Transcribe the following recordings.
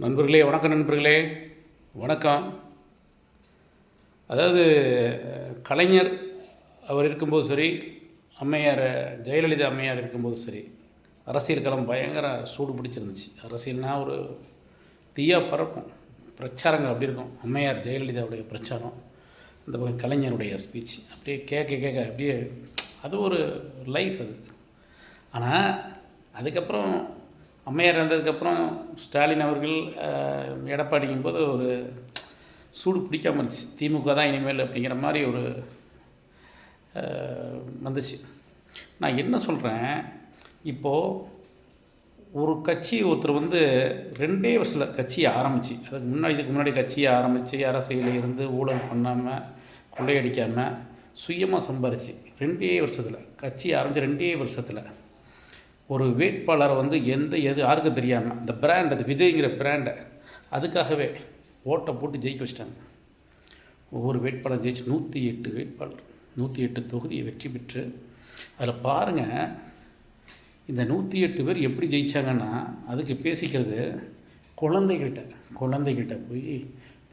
நண்பர்களே வணக்கம். நண்பர்களே வணக்கம். அதாவது கலைஞர் அவர் இருக்கும்போது சரி, அம்மையார் ஜெயலலிதா அம்மையார் இருக்கும்போது சரி, அரசியல் களம் பயங்கர சூடு பிடிச்சிருந்துச்சு. அரசியல்னால் ஒரு தீயா பறக்கும். பிரச்சாரங்கள் அப்படி இருக்கும். அம்மையார் ஜெயலலிதாவுடைய பிரச்சாரம், இந்த பக்கம் கலைஞருடைய ஸ்பீச் அப்படியே கேட்க கேட்க அப்படியே அது ஒரு லைஃப் அது. ஆனால் அதுக்கப்புறம் அம்மையார் இருந்ததுக்கப்புறம் ஸ்டாலின் அவர்கள் எடப்பாடிக்கும் போது ஒரு சூடு பிடிக்காமல் இருந்துச்சு. திமுக தான் இனிமேல் அப்படிங்கிற மாதிரி ஒரு வந்துச்சு. நான் என்ன சொல்கிறேன், இப்போது ஒரு கட்சி ஒருத்தர் வந்து 2 வருஷத்தில் கட்சியை ஆரம்பித்து, இதுக்கு முன்னாடி கட்சியை ஆரம்பித்து அரசியலில் இருந்து ஊழல் பண்ணாமல் கொள்ளையடிக்காமல் சுயமாக சம்பாரிச்சு 2 வருஷத்தில் கட்சி ஆரம்பித்து 2 வருஷத்தில் ஒரு வேட்பாளரை வந்து யாருக்கும் தெரியாமல் அந்த பிராண்ட், அது விஜய்ங்கிற பிராண்டை அதுக்காகவே ஓட்டை போட்டு ஜெயிக்க வச்சிட்டாங்க. ஒவ்வொரு வேட்பாளர் ஜெயிச்சு 108 வேட்பாளர் 108 தொகுதியை வெற்றி பெற்று, அதில் பாருங்கள் இந்த 108 பேர் எப்படி ஜெயித்தாங்கன்னா, அதுக்கு பேசிக்கிறது குழந்தைகிட்ட போய்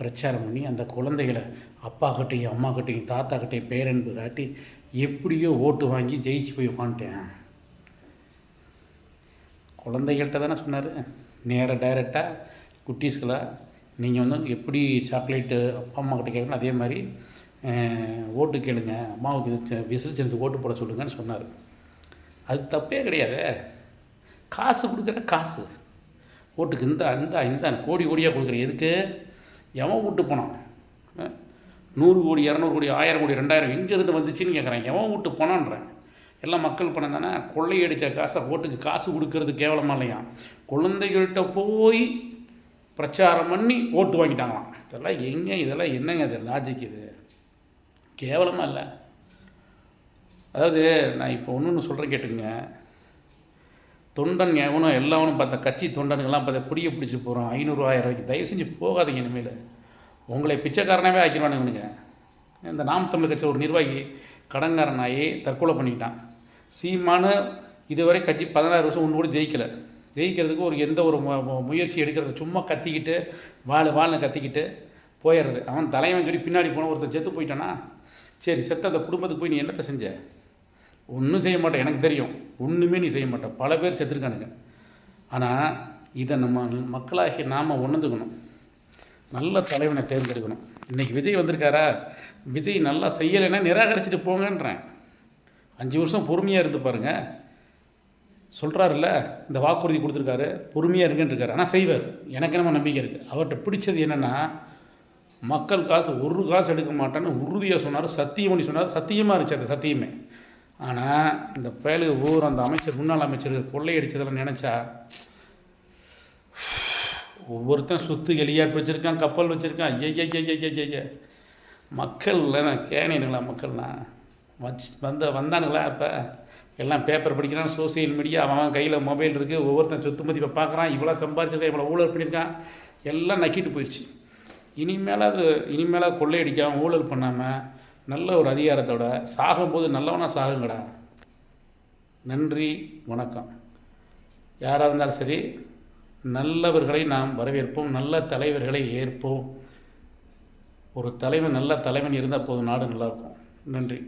பிரச்சாரம் பண்ணி அந்த குழந்தைகளை அப்பாக்கிட்டையும் அம்மாக்கிட்டையும் தாத்தாக்கிட்டையும் பேரன்பு காட்டி எப்படியோ ஓட்டு வாங்கி ஜெயிச்சு போய் உட்காந்துட்டேன். குழந்தைகள்கிட்ட தானே சொன்னார். நேராக டைரெக்டாக குட்டீஸ்களாக நீங்கள் வந்து எப்படி சாக்லேட்டு அப்பா அம்மா கிட்ட கேட்கணும், அதே மாதிரி ஓட்டு கேளுங்க, அம்மாவுக்கு விசரிச்சு ஓட்டு போட சொல்லுங்கன்னு சொன்னார். அது தப்பே கிடையாது. காசு கொடுக்குற காசு ஓட்டுக்கு இந்த கோடி கோடியாக கொடுக்குற எதுக்கு? எவன் வீட்டு போனான்? 100 கோடி 200 கோடி 1000 கோடி 2000 எங்கேருந்து வந்துச்சுன்னு கேட்குறேன். எவன் வீட்டு போனான்றேன். எல்லாம் மக்கள் பணம் தானே. கொள்ளையடித்த காசை ஓட்டுக்கு காசு கொடுக்கறது கேவலமாக இல்லையா? குழந்தைகள்கிட்ட போய் பிரச்சாரம் பண்ணி ஓட்டு வாங்கிட்டாங்களாம். இதெல்லாம் என்னங்க இது லாஜிக்? இது கேவலமாக இல்லை? அதாவது நான் இப்போ ஒன்று சொல்கிறேன் கேட்டுங்க. தொண்டன் எவனும் எல்லாவனும் பார்த்த கட்சி தொண்டனுங்கெல்லாம் பார்த்த பிடிக்க பிடிச்சிட்டு போகிறோம் 500 1000 ரூபாய்க்கு. தயவு செஞ்சு போகாதீங்க. இனிமேல் உங்களை பிச்சைக்காரனாகவே ஆக்கிடுவானுங்க. இந்த நாம் தமிழ் கட்சி ஒரு நிர்வாகி கடங்காரனாகி தற்கொலை பண்ணிக்கிட்டான். சீமானு இதுவரை கட்சி 16 வருஷம் ஒன்று கூட ஜெயிக்கிறதுக்கு எந்த ஒரு முயற்சி எடுக்கிறது, சும்மா கத்திக்கிட்டு வாழ்னு கத்திக்கிட்டு போயிடுறது. அவன் தலைவன் சொல்லி பின்னாடி போன ஒருத்தர் செத்து போயிட்டானா, சரி செத்து அந்த குடும்பத்துக்கு போய் நீ என்னத்தை செஞ்ச? ஒன்றும் செய்ய மாட்டேன், எனக்கு தெரியும். ஒன்றுமே நீ செய்ய மாட்டேன். பல பேர் செத்துருக்கானுங்க. ஆனால் இதை நம்ம மக்களாகி நாம் உணர்ந்துக்கணும். நல்ல தலைவனை தேர்ந்தெடுக்கணும். இன்றைக்கி விஜய் வந்திருக்காரா, விஜய் நல்லா செய்யலைன்னா நிராகரிச்சுட்டு போங்கன்றேன். 5 வருஷம் பொறுமையாக இருந்து பாருங்கள். சொல்கிறாருல்ல, இந்த வாக்குறுதி கொடுத்துருக்காரு, பொறுமையாக இருக்குன்னு. ஆனால் செய்வார். எனக்கு நம்ம நம்பிக்கை இருக்குது. அவர்கிட்ட பிடிச்சது என்னென்னா, மக்கள் காசு ஒரு காசு எடுக்க மாட்டான்னு உறுதியாக சொன்னார். சத்தியம் பண்ணி சொன்னார். சத்தியமாக இருந்துச்சு அந்த சத்தியமே. ஆனால் இந்த ஒவ்வொரு அந்த முன்னாள் அமைச்சர் கொள்ளையடிச்சதெல்லாம் நினச்சா, ஒவ்வொருத்தன் சொத்து எலியாட் வச்சுருக்கான், கப்பல் வச்சுருக்கான். ஐய மக்கள் கேனீனுங்களா? மக்கள்னா வந்தானுங்களா? இப்போ எல்லாம் பேப்பர் படிக்கிறான், சோசியல் மீடியா, அவன் கையில் மொபைல் இருக்குது, ஒவ்வொருத்தன் சொத்து மதிப்பை பார்க்குறான், இவ்வளோ சம்பாதிச்சிருக்கான், இவ்வளோ ஊழல் பண்ணியிருக்கான், எல்லாம் நக்கிட்டு போயிடுச்சு. இனிமேலாக கொள்ளையடிக்காமல் ஊழல் பண்ணாமல் நல்ல ஒரு அதிகாரத்தோட சாகும்போது நல்லவனாக சாகுங்கடா. நன்றி, வணக்கம். யாராக இருந்தாலும் சரி, நல்லவர்களை நாம் வரவேற்போம், நல்ல தலைவர்களை ஏற்போம். ஒரு தலைவன் நல்ல தலைவன் இருந்தால் போதும், நாடு நல்லாயிருக்கும். நன்றி.